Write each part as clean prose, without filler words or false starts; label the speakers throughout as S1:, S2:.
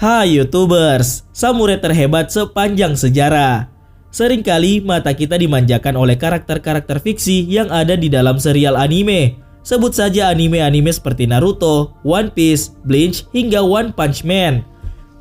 S1: Hai YouTubers, samurai terhebat sepanjang sejarah. Seringkali mata kita dimanjakan oleh karakter-karakter fiksi yang ada di dalam serial anime. Sebut saja anime-anime seperti Naruto, One Piece, Bleach, hingga One Punch Man.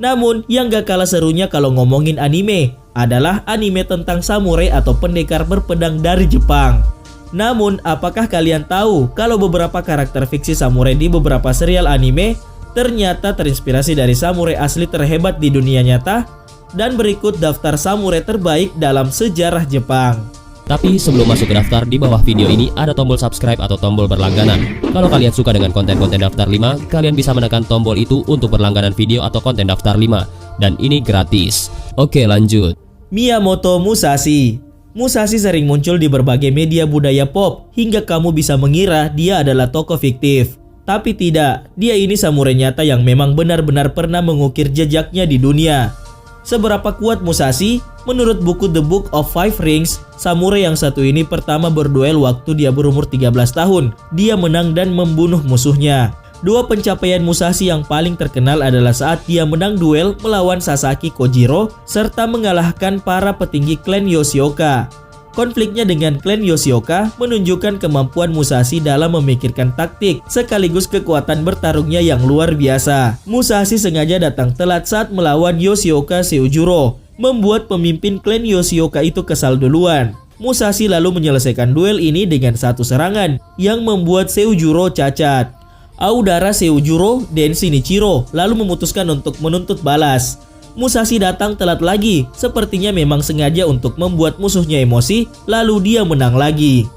S1: Namun yang gak kalah serunya kalau ngomongin anime adalah anime tentang samurai atau pendekar berpedang dari Jepang. Namun apakah kalian tahu kalau beberapa karakter fiksi samurai di beberapa serial anime ternyata terinspirasi dari samurai asli terhebat di dunia nyata? Dan berikut daftar samurai terbaik dalam sejarah Jepang.
S2: Tapi sebelum masuk ke daftar, di bawah video ini ada tombol subscribe atau tombol berlangganan. Kalau kalian suka dengan konten-konten daftar 5, kalian bisa menekan tombol itu untuk berlangganan video atau konten daftar 5. Dan ini gratis. Oke, lanjut.
S1: Miyamoto Musashi. Musashi sering muncul di berbagai media budaya pop hingga kamu bisa mengira dia adalah tokoh fiktif. Tapi tidak, dia ini samurai nyata yang memang benar-benar pernah mengukir jejaknya di dunia. Seberapa kuat Musashi? Menurut buku The Book of Five Rings, samurai yang satu ini pertama berduel waktu dia berumur 13 tahun. Dia menang dan membunuh musuhnya. Dua pencapaian Musashi yang paling terkenal adalah saat dia menang duel melawan Sasaki Kojiro serta mengalahkan para petinggi klan Yoshioka. Konfliknya dengan klan Yoshioka menunjukkan kemampuan Musashi dalam memikirkan taktik sekaligus kekuatan bertarungnya yang luar biasa. Musashi sengaja datang telat saat melawan Yoshioka Seijuro, membuat pemimpin klan Yoshioka itu kesal duluan. Musashi lalu menyelesaikan duel ini dengan satu serangan yang membuat Seijuro cacat. Audara Seijuro dan Shinichiro lalu memutuskan untuk menuntut balas. Musashi datang telat lagi, sepertinya memang sengaja untuk membuat musuhnya emosi, lalu dia menang lagi.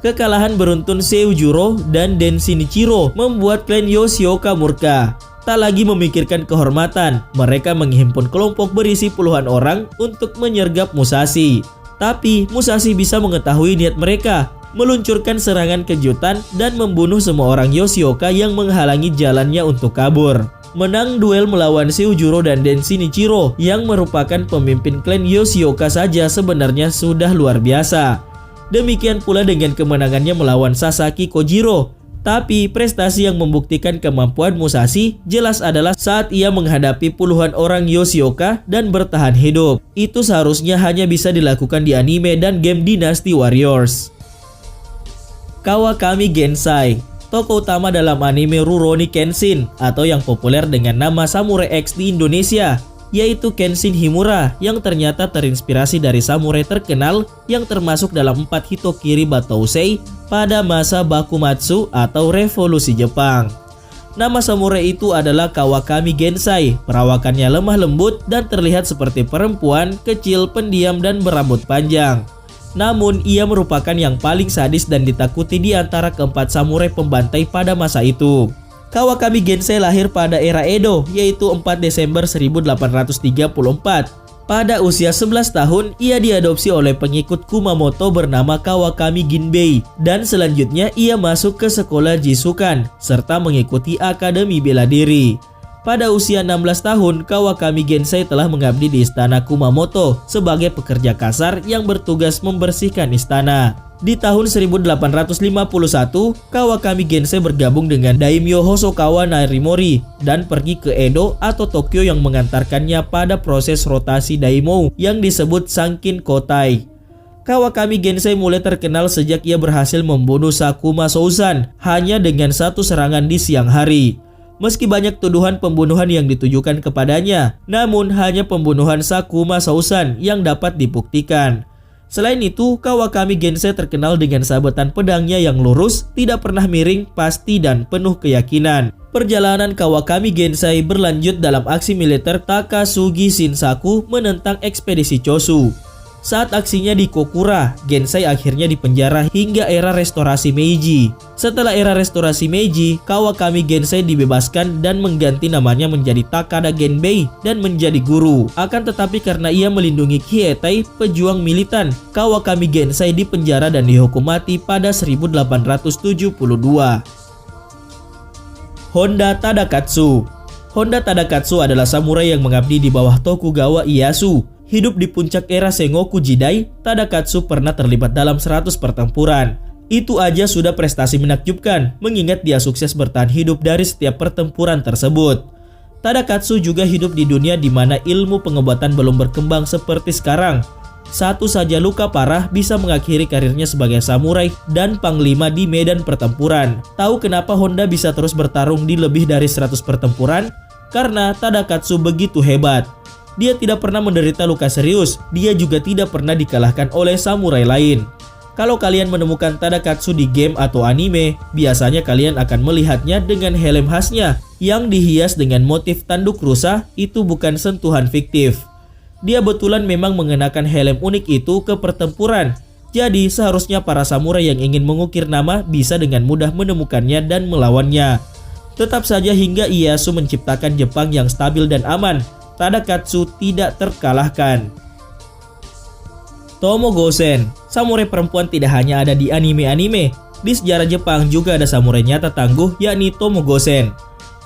S1: Kekalahan beruntun Seijuro dan Shinichiro membuat klan Yoshioka murka. Tak lagi memikirkan kehormatan, mereka menghimpun kelompok berisi puluhan orang untuk menyergap Musashi. Tapi Musashi bisa mengetahui niat mereka, meluncurkan serangan kejutan dan membunuh semua orang Yoshioka yang menghalangi jalannya untuk kabur. Menang duel melawan Seijuro dan Shinichiro yang merupakan pemimpin klan Yoshioka saja sebenarnya sudah luar biasa. Demikian pula dengan kemenangannya melawan Sasaki Kojiro. Tapi prestasi yang membuktikan kemampuan Musashi jelas adalah saat ia menghadapi puluhan orang Yoshioka dan bertahan hidup. Itu seharusnya hanya bisa dilakukan di anime dan game Dynasty Warriors. Kawakami Gensai, tokoh utama dalam anime Rurouni Kenshin atau yang populer dengan nama Samurai X di Indonesia, yaitu Kenshin Himura yang ternyata terinspirasi dari samurai terkenal yang termasuk dalam 4 Hitokiri Batousei pada masa Bakumatsu atau Revolusi Jepang. Nama samurai itu adalah Kawakami Gensai. Perawakannya lemah lembut dan terlihat seperti perempuan, kecil, pendiam dan berambut panjang. Namun ia merupakan yang paling sadis dan ditakuti di antara keempat samurai pembantai pada masa itu. Kawakami Gensai lahir pada era Edo, yaitu 4 Desember 1834. Pada usia 11 tahun, ia diadopsi oleh pengikut Kumamoto bernama Kawakami Ginbei, dan selanjutnya ia masuk ke sekolah Jisukan serta mengikuti akademi bela diri. Pada usia 16 tahun, Kawakami Gensai telah mengabdi di istana Kumamoto sebagai pekerja kasar yang bertugas membersihkan istana. Di tahun 1851, Kawakami Gensai bergabung dengan Daimyo Hosokawa Narimori dan pergi ke Edo atau Tokyo yang mengantarkannya pada proses rotasi daimyo yang disebut Sankin Kotai. Kawakami Gensai mulai terkenal sejak ia berhasil membunuh Sakuma Souzan hanya dengan satu serangan di siang hari. Meski banyak tuduhan pembunuhan yang ditujukan kepadanya, namun hanya pembunuhan Sakuma Souzan yang dapat dibuktikan. Selain itu, Kawakami Gensai terkenal dengan sabetan pedangnya yang lurus, tidak pernah miring, pasti dan penuh keyakinan. Perjalanan Kawakami Gensai berlanjut dalam aksi militer Takasugi Shinsaku menentang ekspedisi Chosu. Saat aksinya di Kokura, Gensai akhirnya dipenjara hingga era restorasi Meiji. Setelah era restorasi Meiji, Kawakami Gensai dibebaskan dan mengganti namanya menjadi Takada Genbei dan menjadi guru. Akan tetapi karena ia melindungi Kietai, pejuang militan, Kawakami Gensai dipenjara dan dihukum mati pada 1872. Honda Tadakatsu. Honda Tadakatsu adalah samurai yang mengabdi di bawah Tokugawa Ieyasu. Hidup di puncak era Sengoku Jidai, Tadakatsu pernah terlibat dalam 100 pertempuran. Itu aja sudah prestasi menakjubkan, mengingat dia sukses bertahan hidup dari setiap pertempuran tersebut. Tadakatsu juga hidup di dunia di mana ilmu pengobatan belum berkembang seperti sekarang. Satu saja luka parah bisa mengakhiri karirnya sebagai samurai dan panglima di medan pertempuran. Tahu kenapa Honda bisa terus bertarung di lebih dari 100 pertempuran? Karena Tadakatsu begitu hebat. Dia tidak pernah menderita luka serius, dia juga tidak pernah dikalahkan oleh samurai lain. Kalau kalian menemukan Tadakatsu di game atau anime, biasanya kalian akan melihatnya dengan helm khasnya yang dihias dengan motif tanduk rusa. Itu bukan sentuhan fiktif. Dia betulan memang mengenakan helm unik itu ke pertempuran. Jadi seharusnya para samurai yang ingin mengukir nama bisa dengan mudah menemukannya dan melawannya. Tetap saja hingga Ieyasu menciptakan Jepang yang stabil dan aman, Tadakatsu tidak terkalahkan. Tomo Gosen, samurai perempuan tidak hanya ada di anime-anime. Di sejarah Jepang juga ada samurai nyata tangguh yakni Tomo Gosen.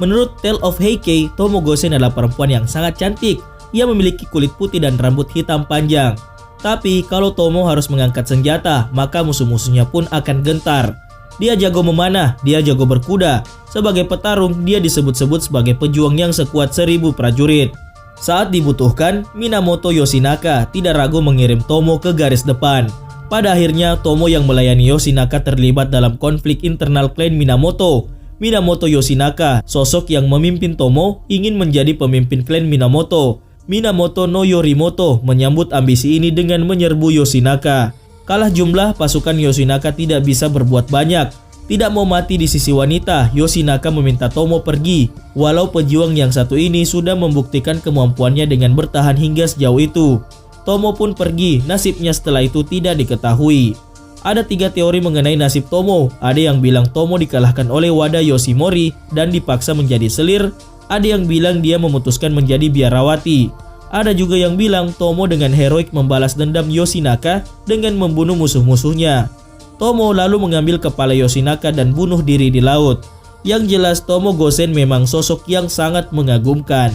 S1: Menurut Tale of Heike, Tomo Gosen adalah perempuan yang sangat cantik. Ia memiliki kulit putih dan rambut hitam panjang. Tapi kalau Tomo harus mengangkat senjata, maka musuh-musuhnya pun akan gentar. Dia jago memanah, dia jago berkuda. Sebagai petarung, dia disebut-sebut sebagai pejuang yang sekuat 1000 prajurit. Saat dibutuhkan, Minamoto Yoshinaka tidak ragu mengirim Tomo ke garis depan. Pada akhirnya, Tomo yang melayani Yoshinaka terlibat dalam konflik internal klan Minamoto. Minamoto Yoshinaka, sosok yang memimpin Tomo, ingin menjadi pemimpin klan Minamoto. Minamoto no Yorimoto menyambut ambisi ini dengan menyerbu Yoshinaka. Kalah jumlah, pasukan Yoshinaka tidak bisa berbuat banyak. Tidak mau mati di sisi wanita, Yoshinaka meminta Tomo pergi. Walau pejuang yang satu ini sudah membuktikan kemampuannya dengan bertahan hingga sejauh itu. Tomo pun pergi, nasibnya setelah itu tidak diketahui. Ada 3 teori mengenai nasib Tomo. Ada yang bilang Tomo dikalahkan oleh Wada Yoshimori dan dipaksa menjadi selir. Ada yang bilang dia memutuskan menjadi biarawati. Ada juga yang bilang Tomo dengan heroik membalas dendam Yoshinaka dengan membunuh musuh-musuhnya. Tomo lalu mengambil kepala Yoshinaka dan bunuh diri di laut. Yang jelas Tomo Gosen memang sosok yang sangat mengagumkan.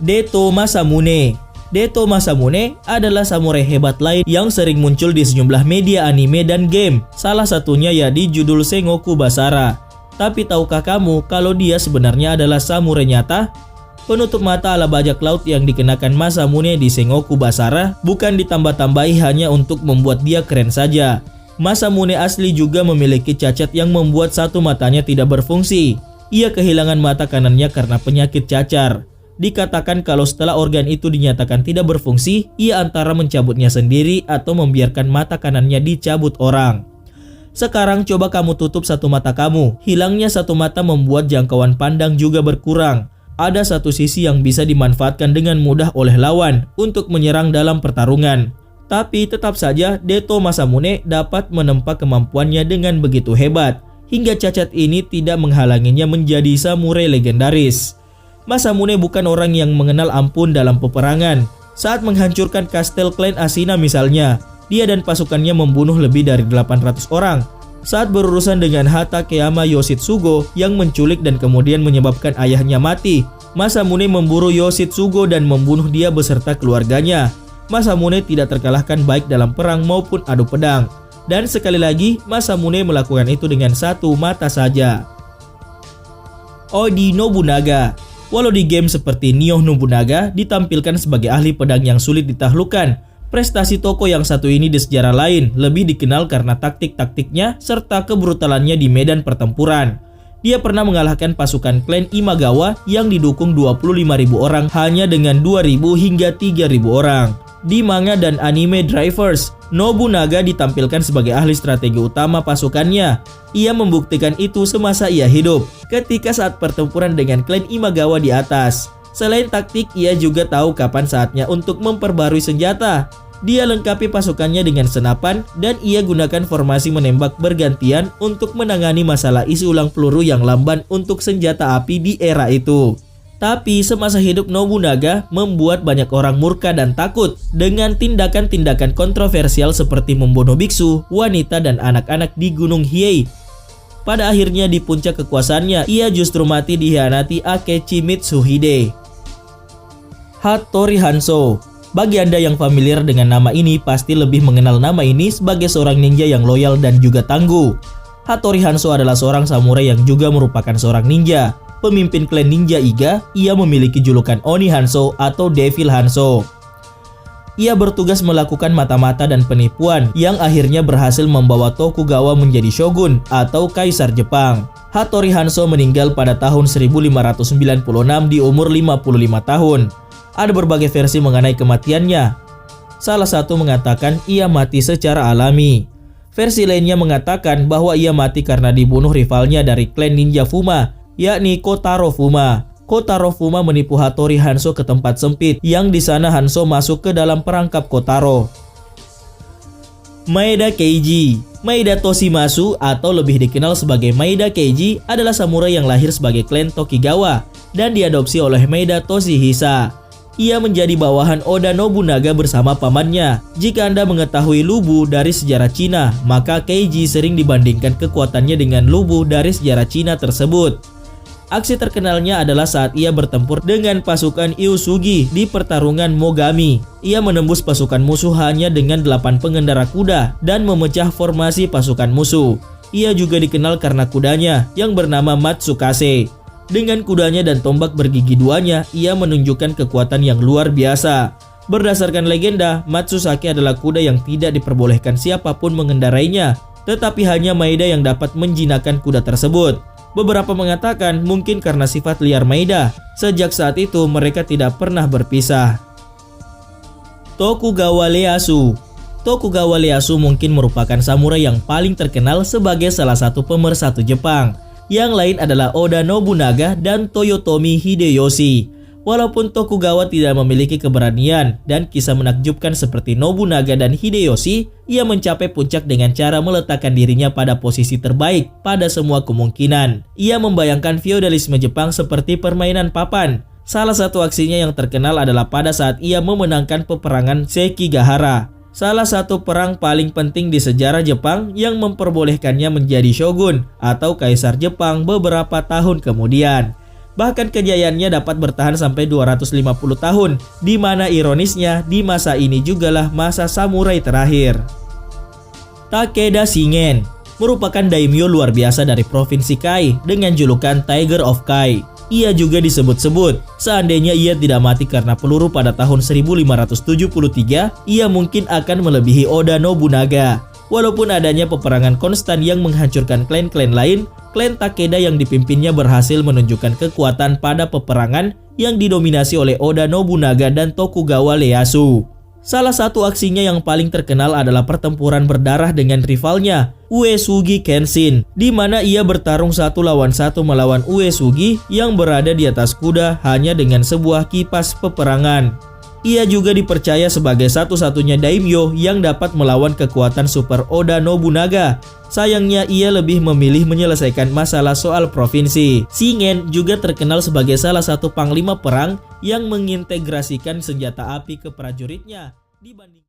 S1: Deto Masamune. Deto Masamune adalah samurai hebat lain yang sering muncul di sejumlah media anime dan game. Salah satunya ya di judul Sengoku Basara. Tapi tahukah kamu kalau dia sebenarnya adalah samurai nyata? Penutup mata ala bajak laut yang dikenakan Masamune di Sengoku Basara bukan ditambah-tambahi hanya untuk membuat dia keren saja. Masamune asli juga memiliki cacat yang membuat satu matanya tidak berfungsi. Ia kehilangan mata kanannya karena penyakit cacar. Dikatakan kalau setelah organ itu dinyatakan tidak berfungsi, ia antara mencabutnya sendiri atau membiarkan mata kanannya dicabut orang. Sekarang coba kamu tutup satu mata kamu. Hilangnya satu mata membuat jangkauan pandang juga berkurang. Ada satu sisi yang bisa dimanfaatkan dengan mudah oleh lawan untuk menyerang dalam pertarungan. Tapi tetap saja Deto Masamune dapat menempa kemampuannya dengan begitu hebat. Hingga cacat ini tidak menghalanginya menjadi samurai legendaris. Masamune bukan orang yang mengenal ampun dalam peperangan. Saat menghancurkan kastel klan Ashina misalnya, dia dan pasukannya membunuh lebih dari 800 orang. Saat berurusan dengan Hatakeyama Yoshitsugo yang menculik dan kemudian menyebabkan ayahnya mati, Masamune memburu Yoshitsugo dan membunuh dia beserta keluarganya. Masamune tidak terkalahkan baik dalam perang maupun adu pedang. Dan sekali lagi, Masamune melakukan itu dengan satu mata saja. Oda Nobunaga. Walau di game seperti Nioh Nobunaga ditampilkan sebagai ahli pedang yang sulit ditaklukkan, prestasi tokoh yang satu ini di sejarah lain lebih dikenal karena taktik-taktiknya serta kebrutalannya di medan pertempuran. Dia pernah mengalahkan pasukan klan Imagawa yang didukung 25.000 orang hanya dengan 2.000 hingga 3.000 orang. Di manga dan anime Drivers, Nobunaga ditampilkan sebagai ahli strategi utama pasukannya. Ia membuktikan itu semasa ia hidup, ketika saat pertempuran dengan klan Imagawa di atas. Selain taktik, ia juga tahu kapan saatnya untuk memperbarui senjata. Dia lengkapi pasukannya dengan senapan dan ia gunakan formasi menembak bergantian untuk menangani masalah isi ulang peluru yang lamban untuk senjata api di era itu. Tapi semasa hidup Nobunaga membuat banyak orang murka dan takut dengan tindakan-tindakan kontroversial seperti membunuh biksu, wanita dan anak-anak di Gunung Hiei. Pada akhirnya di puncak kekuasaannya, ia justru mati dikhianati Akechi Mitsuhide. Hattori Hanzo. Bagi Anda yang familiar dengan nama ini pasti lebih mengenal nama ini sebagai seorang ninja yang loyal dan juga tangguh. Hattori Hanzo adalah seorang samurai yang juga merupakan seorang ninja. pemimpin klan ninja Iga, ia memiliki julukan Oni Hanzo atau Devil Hanzo. Ia bertugas melakukan mata-mata dan penipuan yang akhirnya berhasil membawa Tokugawa menjadi shogun atau kaisar Jepang. Hattori Hanzo meninggal pada tahun 1596 di umur 55 tahun. Ada berbagai versi mengenai kematiannya. Salah satu mengatakan ia mati secara alami. Versi lainnya mengatakan bahwa ia mati karena dibunuh rivalnya dari klan ninja Fuma, yakni Kotaro Fuma. Kotaro Fuma menipu Hattori Hanzo ke tempat sempit yang di sana Hanzo masuk ke dalam perangkap Kotaro. Maeda Keiji. Maeda Toshimasu atau lebih dikenal sebagai Maeda Keiji adalah samurai yang lahir sebagai klan Tokugawa dan diadopsi oleh Maeda Toshihisa. Ia menjadi bawahan Oda Nobunaga bersama pamannya. Jika Anda mengetahui Lubu dari sejarah Cina, maka Keiji sering dibandingkan kekuatannya dengan Lubu dari sejarah Cina tersebut. Aksi terkenalnya adalah saat ia bertempur dengan pasukan Iyusugi di pertarungan Mogami. Ia menembus pasukan musuh hanya dengan 8 pengendara kuda dan memecah formasi pasukan musuh. Ia juga dikenal karena kudanya yang bernama Matsukase. Dengan kudanya dan tombak bergigi duanya, ia menunjukkan kekuatan yang luar biasa. Berdasarkan legenda, Matsusake adalah kuda yang tidak diperbolehkan siapapun mengendarainya, tetapi hanya Maeda yang dapat menjinakkan kuda tersebut. Beberapa mengatakan mungkin karena sifat liar Maeda. Sejak saat itu mereka tidak pernah berpisah. Tokugawa Ieyasu. Tokugawa Ieyasu mungkin merupakan samurai yang paling terkenal sebagai salah satu pemersatu Jepang. Yang lain adalah Oda Nobunaga dan Toyotomi Hideyoshi. Walaupun Tokugawa tidak memiliki keberanian dan kisah menakjubkan seperti Nobunaga dan Hideyoshi, ia mencapai puncak dengan cara meletakkan dirinya pada posisi terbaik pada semua kemungkinan. Ia membayangkan feodalisme Jepang seperti permainan papan. Salah satu aksinya yang terkenal adalah pada saat ia memenangkan peperangan Sekigahara, salah satu perang paling penting di sejarah Jepang yang memperbolehkannya menjadi shogun atau kaisar Jepang beberapa tahun kemudian. Bahkan kejayaannya dapat bertahan sampai 250 tahun, di mana ironisnya di masa ini jugalah masa samurai terakhir. Takeda Shingen merupakan daimyo luar biasa dari provinsi Kai dengan julukan Tiger of Kai. Ia juga disebut-sebut, seandainya ia tidak mati karena peluru pada tahun 1573, ia mungkin akan melebihi Oda Nobunaga. Walaupun adanya peperangan konstan yang menghancurkan klan-klan lain, klan Takeda yang dipimpinnya berhasil menunjukkan kekuatan pada peperangan yang didominasi oleh Oda Nobunaga dan Tokugawa Ieyasu. Salah satu aksinya yang paling terkenal adalah pertempuran berdarah dengan rivalnya, Uesugi Kenshin, di mana ia bertarung 1 lawan 1 melawan Uesugi yang berada di atas kuda hanya dengan sebuah kipas peperangan. Ia juga dipercaya sebagai satu-satunya daimyo yang dapat melawan kekuatan super Oda Nobunaga. Sayangnya ia lebih memilih menyelesaikan masalah soal provinsi. Shingen juga terkenal sebagai salah satu panglima perang yang mengintegrasikan senjata api ke prajuritnya dibanding